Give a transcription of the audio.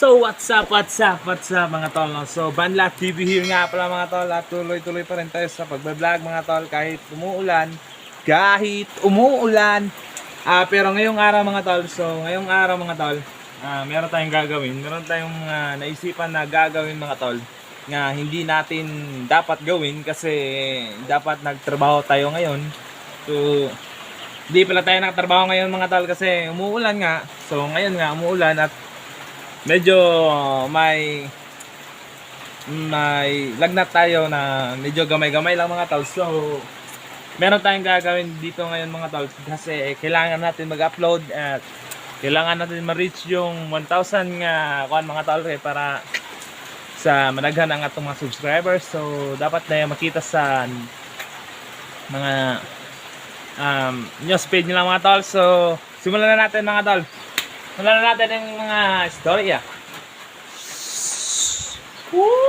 So what's up mga tol, no? So Banlat TV here nga pala mga tol, at tuloy-tuloy pa rin tayo sa pagbablog mga tol kahit umuulan. Pero ngayong araw mga tol, meron tayong gagawin, meron tayong naisipan na gagawin mga tol nga hindi natin dapat gawin kasi dapat nagtrabaho tayo ngayon. So hindi pala tayo nagtrabaho ngayon mga tol kasi umuulan nga. So ngayon nga umuulan at medyo may lagnat tayo na medyo gamay-gamay lang mga tol. So meron tayong gagawin dito ngayon mga tol kasi kailangan natin mag-upload at kailangan natin ma-reach yung 1,000 nga mga tol para sa managhan ang atong mga subscribers. So dapat na makita sa mga newsfeed nila mga tol. So simulan na natin mga tol. Simulan na natin yung mga istorya. Woo!